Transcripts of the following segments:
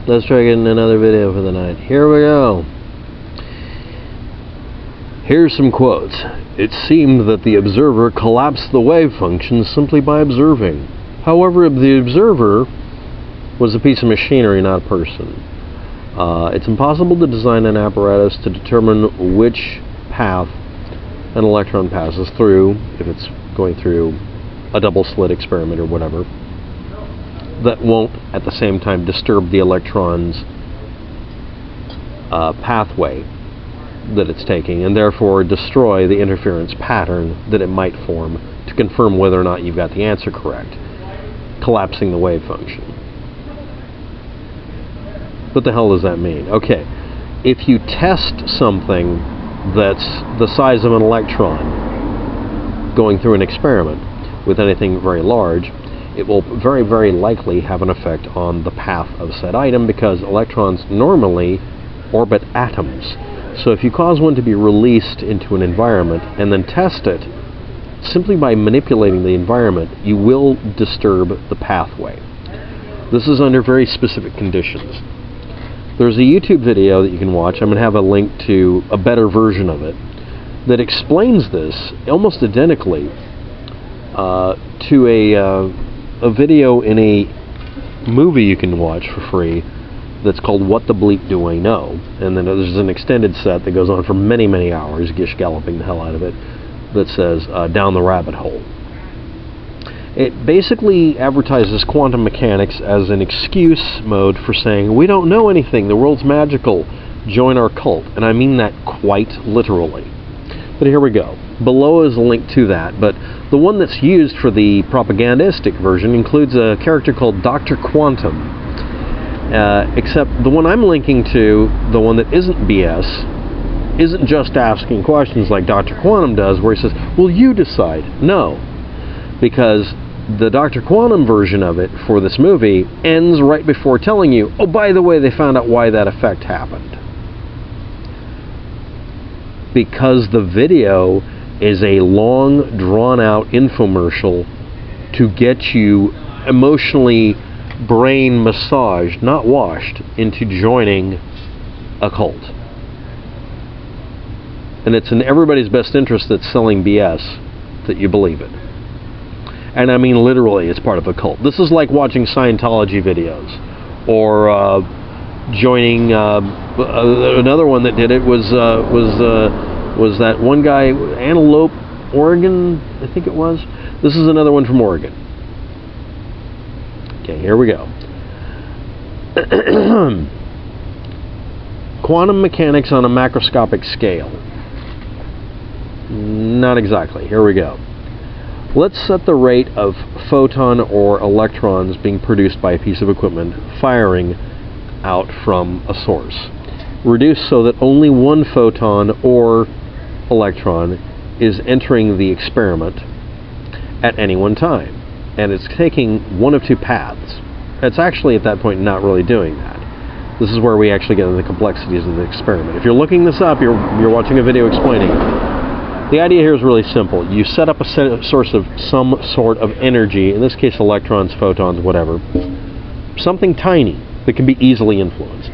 Let's try getting another video for the night. Here we go. Here's some quotes. It seemed that the observer collapsed the wave function simply by observing. However, the observer was a piece of machinery, not a person. It's impossible to design an apparatus to determine which path an electron passes through, if it's going through a double slit experiment or whatever, that won't at the same time disturb the electron's pathway that it's taking, and therefore destroy the interference pattern that it might form to confirm whether or not you've got the answer correct, collapsing the wave function. What the hell does that mean? Okay, if you test something that's the size of an electron going through an experiment with anything very large, it will very, very likely have an effect on the path of said item, because electrons normally orbit atoms. So if you cause one to be released into an environment and then test it, simply by manipulating the environment, you will disturb the pathway. This is under very specific conditions. There's a YouTube video that you can watch. I'm going to have a link to a better version of it that explains this almost identically to a video in a movie you can watch for free that's called What the Bleep Do I Know? And then there's an extended set that goes on for many, many hours, gish galloping the hell out of it, that says Down the Rabbit Hole. It basically advertises quantum mechanics as an excuse mode for saying, we don't know anything, the world's magical, join our cult. And I mean that quite literally. But here we go. Below is a link to that, but the one that's used for the propagandistic version includes a character called Dr. Quantum. Except the one I'm linking to, the one that isn't BS, isn't just asking questions like Dr. Quantum does, where he says, well, you decide. No. Because the Dr. Quantum version of it for this movie ends right before telling you, oh, by the way, they found out why that effect happened. Because the video is a long, drawn-out infomercial to get you emotionally brain massaged, not washed, into joining a cult. And it's in everybody's best interest that's selling BS that you believe it. And I mean literally, it's part of a cult. This is like watching Scientology videos, or joining another one that did it was that one guy, Antelope, Oregon, I think it was. This is another one from Oregon. Okay, here we go. Quantum mechanics on a macroscopic scale. Not exactly. Here we go. Let's set the rate of photon or electrons being produced by a piece of equipment firing out from a source. Reduce so that only one photon or electron is entering the experiment at any one time. And it's taking one of two paths. It's actually at that point not really doing that. This is where we actually get into the complexities of the experiment. If you're looking this up, you're watching a video explaining it. The idea here is really simple. You set up a source of some sort of energy, in this case electrons, photons, whatever, something tiny that can be easily influenced.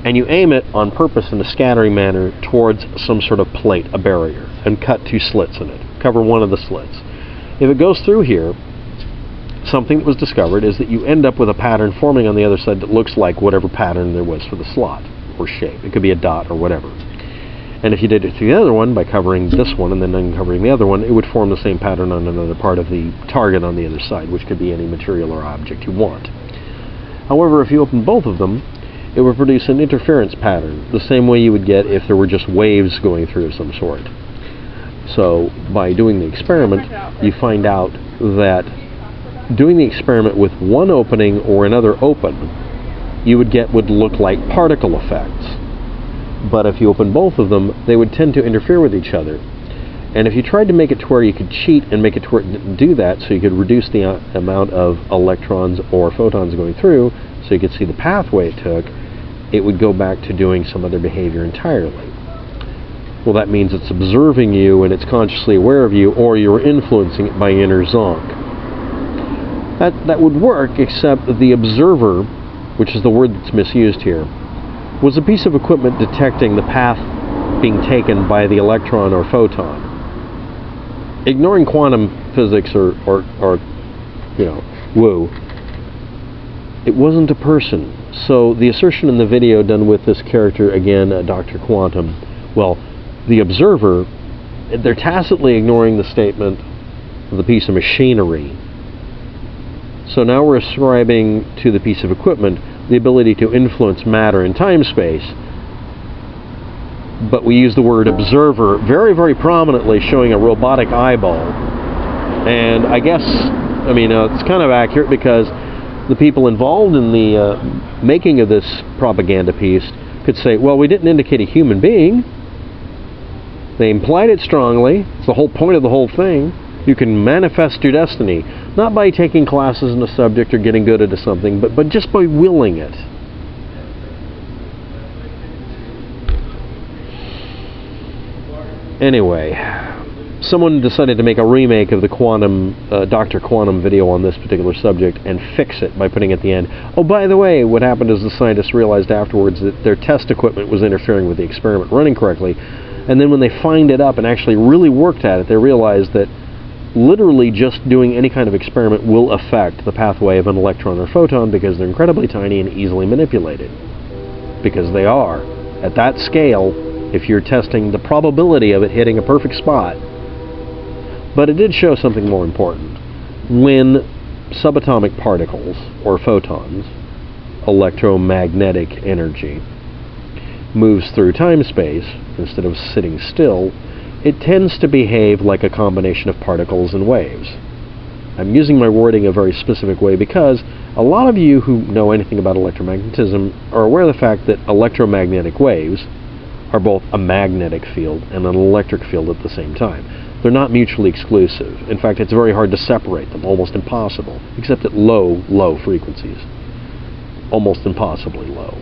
And you aim it on purpose in a scattering manner towards some sort of plate, a barrier, and cut two slits in it. Cover one of the slits. If it goes through here, something that was discovered is that you end up with a pattern forming on the other side that looks like whatever pattern there was for the slot or shape. It could be a dot or whatever. And if you did it to the other one by covering this one and then uncovering the other one, it would form the same pattern on another part of the target on the other side, which could be any material or object you want. However, if you open both of them, it would produce an interference pattern, the same way you would get if there were just waves going through of some sort. So, by doing the experiment, you find out that doing the experiment with one opening or another open, you would get what look like particle effects. But if you open both of them, they would tend to interfere with each other. And if you tried to make it to where you could cheat and make it to where it didn't do that, so you could reduce the amount of electrons or photons going through, so you could see the pathway it took, it would go back to doing some other behavior entirely. Well, that means it's observing you and it's consciously aware of you, or you're influencing it by inner zonk. That would work, except the observer which is the word that's misused here, was a piece of equipment detecting the path being taken by the electron or photon. Ignoring quantum physics or woo, it wasn't a person. So the assertion in the video done with this character, again, Dr. Quantum, well, the observer, they're tacitly ignoring the statement of the piece of machinery. So now we're ascribing to the piece of equipment the ability to influence matter and time-space, but we use the word observer very, very prominently, showing a robotic eyeball. And I guess, it's kind of accurate, because the people involved in the making of this propaganda piece could say, well, we didn't indicate a human being. They implied it strongly. It's the whole point of the whole thing. You can manifest your destiny, not by taking classes in a subject or getting good at something, but just by willing it. Anyway, someone decided to make a remake of the Dr. Quantum video on this particular subject and fix it by putting at the end, oh, by the way, what happened is the scientists realized afterwards that their test equipment was interfering with the experiment running correctly, and then when they fined it up and actually really worked at it, they realized that literally just doing any kind of experiment will affect the pathway of an electron or photon, because they're incredibly tiny and easily manipulated. Because they are. At that scale, if you're testing the probability of it hitting a perfect spot. But it did show something more important. When subatomic particles, or photons, electromagnetic energy, moves through time-space, instead of sitting still, it tends to behave like a combination of particles and waves. I'm using my wording a very specific way because a lot of you who know anything about electromagnetism are aware of the fact that electromagnetic waves are both a magnetic field and an electric field at the same time. They're not mutually exclusive. In fact, it's very hard to separate them, almost impossible, except at low frequencies. Almost impossibly low.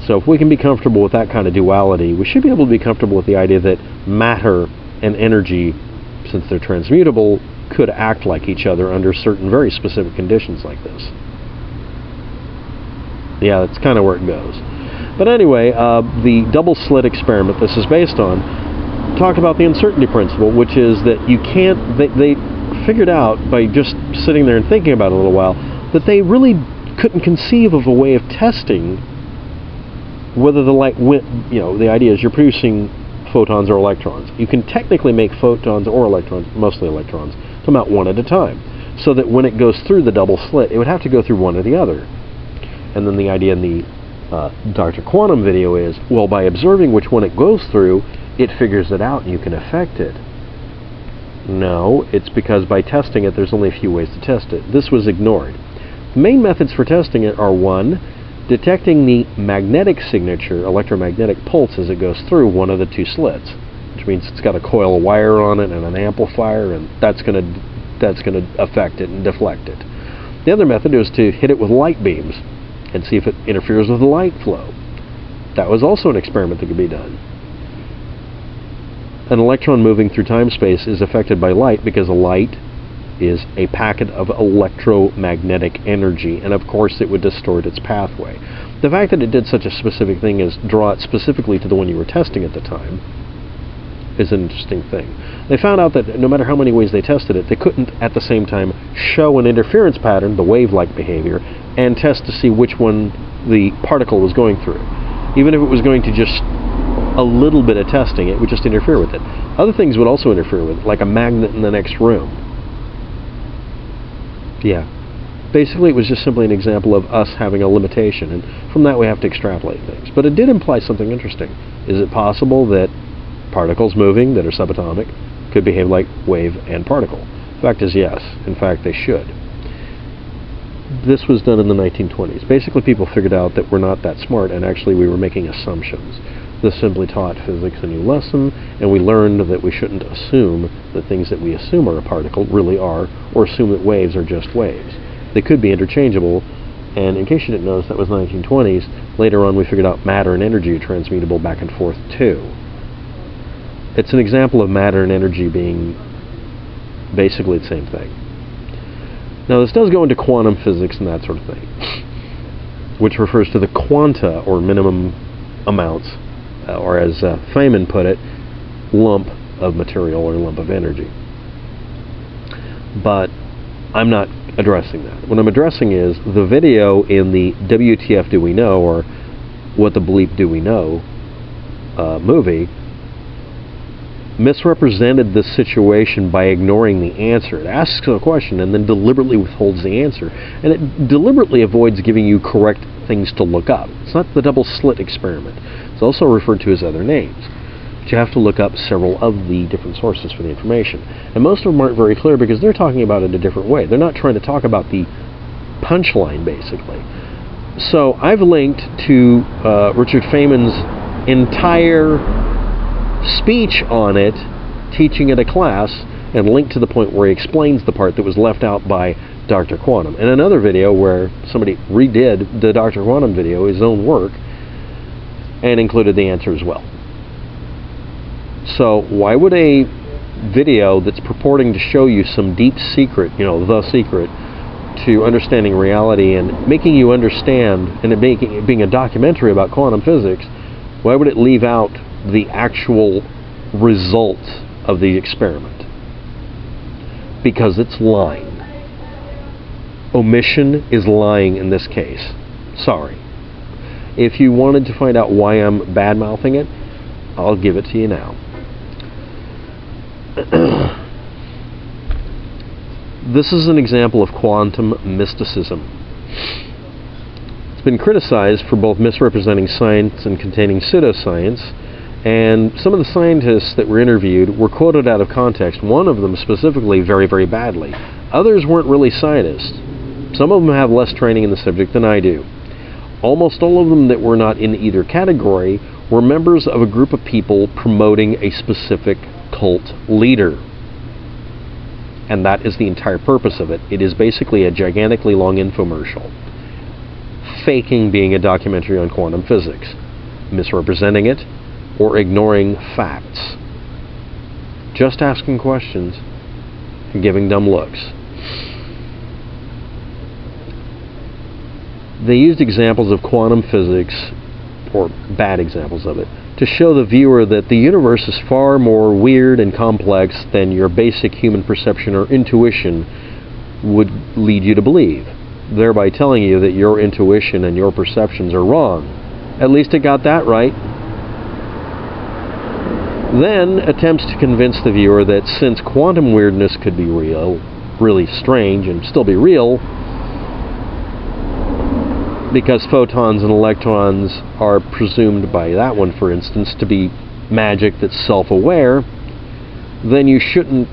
So if we can be comfortable with that kind of duality, we should be able to be comfortable with the idea that matter and energy, since they're transmutable, could act like each other under certain very specific conditions like this. Yeah, that's kind of where it goes. But anyway, the double slit experiment this is based on talked about the uncertainty principle, which is that you can't, they figured out by just sitting there and thinking about it a little while, that they really couldn't conceive of a way of testing whether the light went, the idea is you're producing photons or electrons. You can technically make photons or electrons, mostly electrons, come out one at a time, so that when it goes through the double slit, it would have to go through one or the other. And then the idea in the Dr. Quantum video is, well, by observing which one it goes through, it figures it out and you can affect it. No, it's because by testing it, there's only a few ways to test it. This was ignored. The main methods for testing it are, 1, detecting the magnetic signature, electromagnetic pulse as it goes through one of the two slits, which means it's got a coil of wire on it and an amplifier, and that's going to affect it and deflect it. The other method is to hit it with light beams and see if it interferes with the light flow. That was also an experiment that could be done. An electron moving through time-space is affected by light because a light is a packet of electromagnetic energy, and of course it would distort its pathway. The fact that it did such a specific thing as draw it specifically to the one you were testing at the time is an interesting thing. They found out that no matter how many ways they tested it, they couldn't at the same time show an interference pattern, the wave-like behavior, and test to see which one the particle was going through. Even if it was going to just a little bit of testing, it would just interfere with it. Other things would also interfere with it, like a magnet in the next room. Yeah. Basically, it was just simply an example of us having a limitation, and from that we have to extrapolate things. But it did imply something interesting. Is it possible that particles moving that are subatomic could behave like wave and particle? The fact is yes. In fact, they should. This was done in the 1920s. Basically, people figured out that we're not that smart, and actually we were making assumptions. This simply taught physics a new lesson, and we learned that we shouldn't assume that things that we assume are a particle really are, or assume that waves are just waves. They could be interchangeable, and in case you didn't notice, that was the 1920s. Later on, we figured out matter and energy are transmutable back and forth, too. It's an example of matter and energy being basically the same thing. Now this does go into quantum physics and that sort of thing, which refers to the quanta, or minimum amounts, or as Feynman put it, lump of material or lump of energy. But I'm not addressing that. What I'm addressing is the video in the WTF Do We Know, or What the Bleep Do We Know movie, misrepresented the situation by ignoring the answer. It asks a question and then deliberately withholds the answer. And it deliberately avoids giving you correct things to look up. It's not the double slit experiment. It's also referred to as other names. But you have to look up several of the different sources for the information. And most of them aren't very clear because they're talking about it a different way. They're not trying to talk about the punchline, basically. So I've linked to Richard Feynman's entire speech on it, teaching at a class, and linked to the point where he explains the part that was left out by Dr. Quantum. And another video where somebody redid the Dr. Quantum video, his own work, and included the answer as well. So why would a video that's purporting to show you some deep secret, the secret to understanding reality and making you understand, and it being a documentary about quantum physics, why would it leave out the actual result of the experiment? Because it's lying. Omission is lying in this case. Sorry. If you wanted to find out why I'm bad-mouthing it, I'll give it to you now. This is an example of quantum mysticism. It's been criticized for both misrepresenting science and containing pseudoscience, and some of the scientists that were interviewed were quoted out of context, one of them specifically very, very badly. Others weren't really scientists. Some of them have less training in the subject than I do. Almost all of them that were not in either category were members of a group of people promoting a specific cult leader. And that is the entire purpose of it. It is basically a gigantically long infomercial, faking being a documentary on quantum physics, misrepresenting it, or ignoring facts, just asking questions and giving dumb looks. They used examples of quantum physics, or bad examples of it, to show the viewer that the universe is far more weird and complex than your basic human perception or intuition would lead you to believe, thereby telling you that your intuition and your perceptions are wrong. At least it got that right. Then attempts to convince the viewer that since quantum weirdness could be real, really strange, and still be real, because photons and electrons are presumed by that one, for instance, to be magic that's self-aware, then you should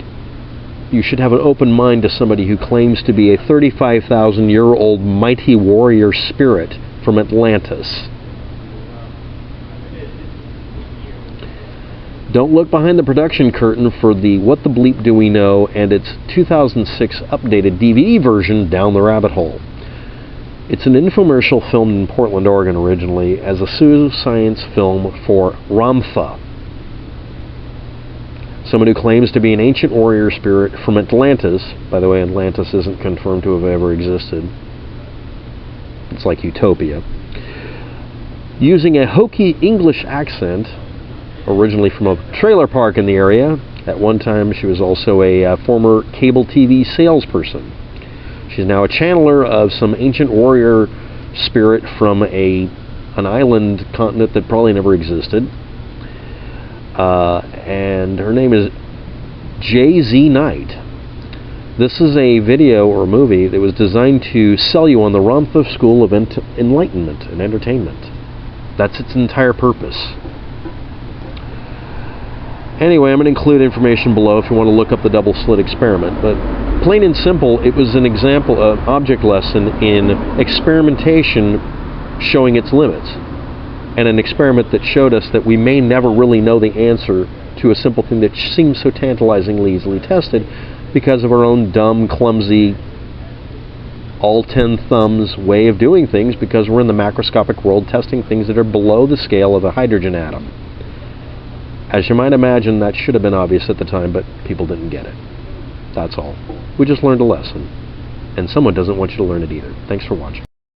have an open mind to somebody who claims to be a 35,000-year-old mighty warrior spirit from Atlantis. Don't look behind the production curtain for the What the Bleep Do We Know and its 2006 updated DVD version Down the Rabbit Hole. It's an infomercial filmed in Portland, Oregon originally as a pseudoscience film for Ramtha, someone who claims to be an ancient warrior spirit from Atlantis. By the way, Atlantis isn't confirmed to have ever existed. It's like Utopia. Using a hokey English accent, originally from a trailer park in the area. At one time, she was also a former cable TV salesperson. She's now a channeler of some ancient warrior spirit from an island continent that probably never existed. And her name is J.Z. Knight. This is a video or movie that was designed to sell you on the Ramtha School of Enlightenment and Entertainment. That's its entire purpose. Anyway, I'm going to include information below if you want to look up the double slit experiment. But plain and simple, it was an example, an object lesson in experimentation showing its limits. And an experiment that showed us that we may never really know the answer to a simple thing that seems so tantalizingly easily tested because of our own dumb, clumsy, all 10 thumbs way of doing things, because we're in the macroscopic world testing things that are below the scale of a hydrogen atom. As you might imagine, that should have been obvious at the time, but people didn't get it. That's all. We just learned a lesson. and someone doesn't want you to learn it either. Thanks for watching.